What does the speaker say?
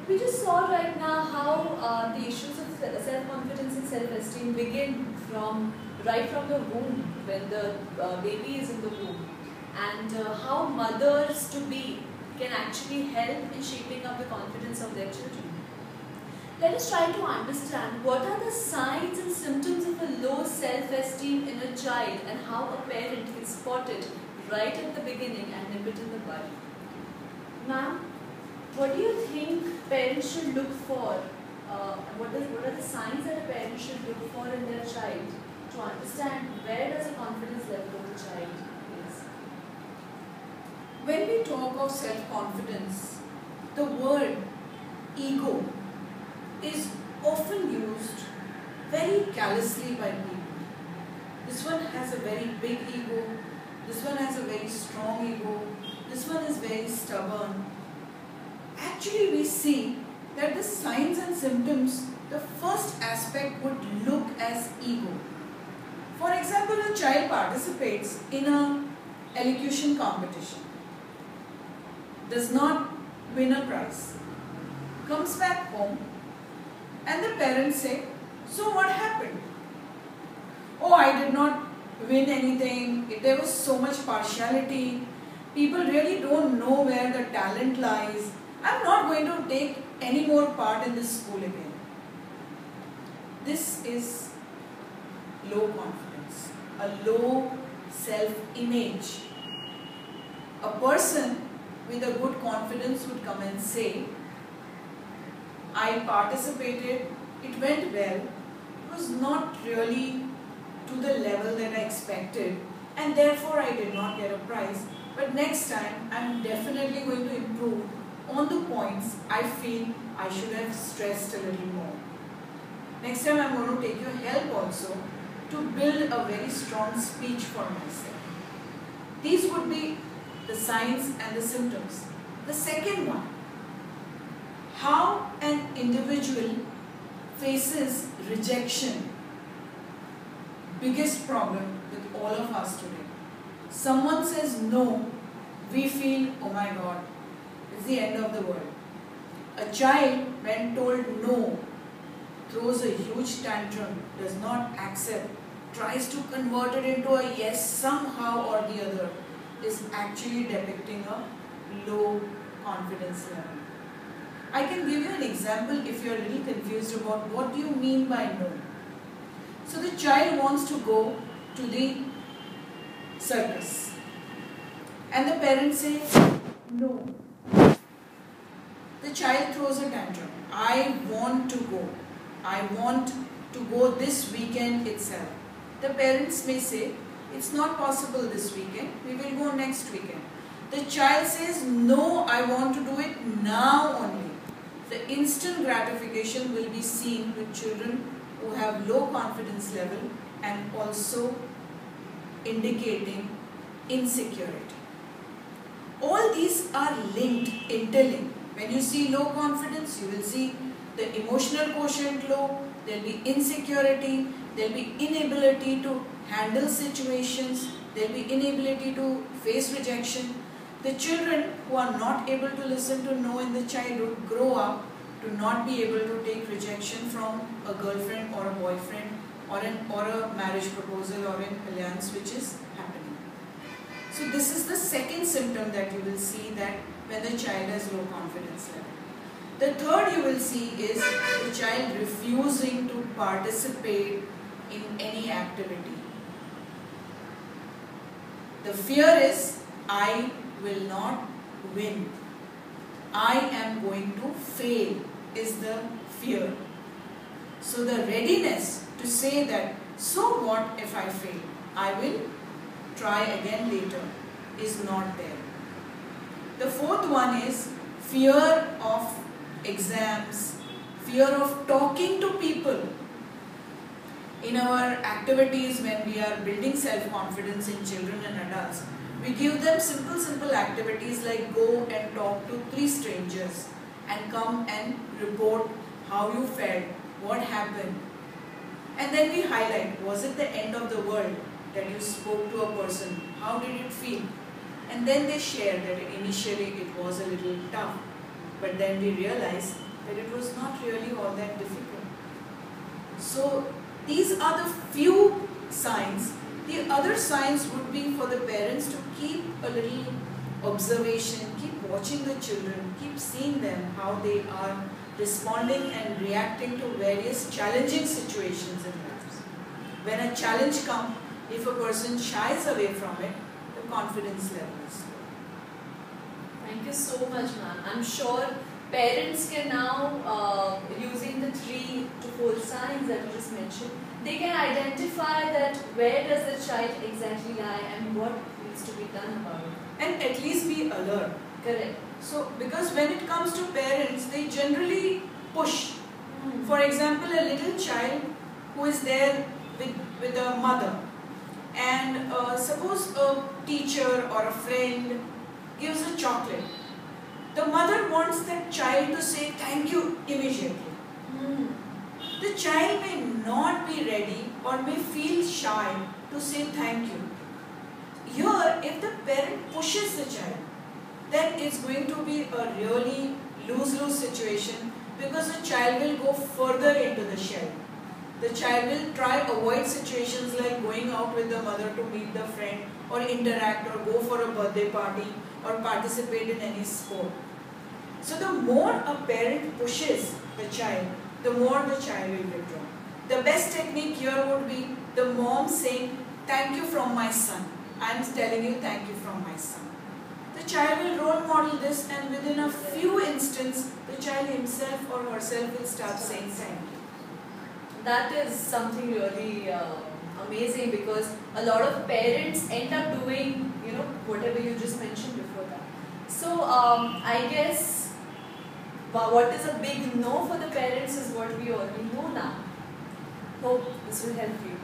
We just saw right now how the issues of self-confidence and self-esteem begin right from the womb, when the baby is in the womb, and how mothers-to-be can actually help in shaping up the confidence of their children. Let us try to understand what are the signs and symptoms of a low self-esteem in a child, and how a parent can spot it right at the beginning and nip it in the bud. Ma'am, what do you think parents should look for? What are the signs that a parent should look for in their child to understand where does the confidence level of the child is? When we talk of self-confidence, the word ego is often used very callously by people. This one has a very big ego, this one has a very strong ego, this one is very stubborn. Actually, we see that the signs and symptoms, the first aspect would look as ego. For example, a child participates in an elocution competition, does not win a prize, comes back home, and the parents say, "So what happened?" "Oh, I did not win anything. There was so much partiality. People really don't know where the talent lies. I'm not going to take any more part in this school again." This is low confidence, a low self-image. A person with a good confidence would come and say, "I participated, it went well, it was not really to the level that I expected, and therefore I did not get a prize, but next time I'm definitely going to improve on the points I feel I should have stressed a little more. Next time I'm going to take your help also to build a very strong speech for myself." These would be the signs and the symptoms. The second one, how an individual faces rejection. Biggest problem with all of us today. Someone says no, we feel, "Oh my God, it's the end of the world." A child, when told no, throws a huge tantrum, does not accept, tries to convert it into a yes somehow or the other, is actually depicting a low confidence level. I can give you an example if you are a little confused about what do you mean by no. So the child wants to go to the circus and the parents say no. The child throws a tantrum. "I want to go. I want to go this weekend itself." The parents may say, "It's not possible this weekend, we will go next weekend." The child says, "No, I want to do it now only." The instant gratification will be seen with children who have low confidence level and also indicating insecurity. All these are linked, interlinked. When you see low confidence, you will see the emotional quotient low, there will be insecurity, there will be inability to handle situations, there will be inability to face rejection. The children who are not able to listen to no in the childhood grow up to not be able to take rejection from a girlfriend or a boyfriend or a marriage proposal or an alliance which is happening. So this is the second symptom that you will see that when the child has low confidence level. The third you will see is the child refusing to participate in any activity. The fear is, "I will not win. I am going to fail," is the fear. So the readiness to say that, "So what if I fail? I will try again later," is not there. The fourth one is fear of exams, fear of talking to people. In our activities, when we are building self-confidence in children and adults, we give them simple activities like go and talk to 3 strangers and come and report how you felt, what happened. And then we highlight, was it the end of the world that you spoke to a person? How did it feel? And then they share that initially it was a little tough, but then we realize that it was not really all that difficult. So these are the few signs. The other signs would be for the parents to keep a little observation, keep watching the children, keep seeing them, how they are responding and reacting to various challenging situations in life. When a challenge comes, if a person shies away from it, the confidence level is low. Thank you so much, ma'am. I'm sure parents can now, using the 3 to 4 signs that you just mentioned, they can identify that where does the child exactly lie and what needs to be done about it. And at least be alert. Correct. So, because when it comes to parents, they generally push. Mm. For example, a little child who is there with a mother, and suppose a teacher or a friend gives a chocolate. The mother wants that child to say thank you immediately. Mm. The child may not be ready or may feel shy to say thank you. Here, if the parent pushes the child, then it's going to be a really lose-lose situation, because the child will go further into the shell. The child will try avoid situations like going out with the mother to meet the friend or interact or go for a birthday party or participate in any sport. So the more a parent pushes the child, the more the child will withdraw. The best technique here would be the mom saying, thank you from my son. I am telling you thank you from my son. The child will role model this, and within a few instances, the child himself or herself will start saying thank you. That is something really amazing, because a lot of parents end up doing, whatever you just mentioned before that. So I guess what is a big no for the parents is what we already know now. Hope this will help you.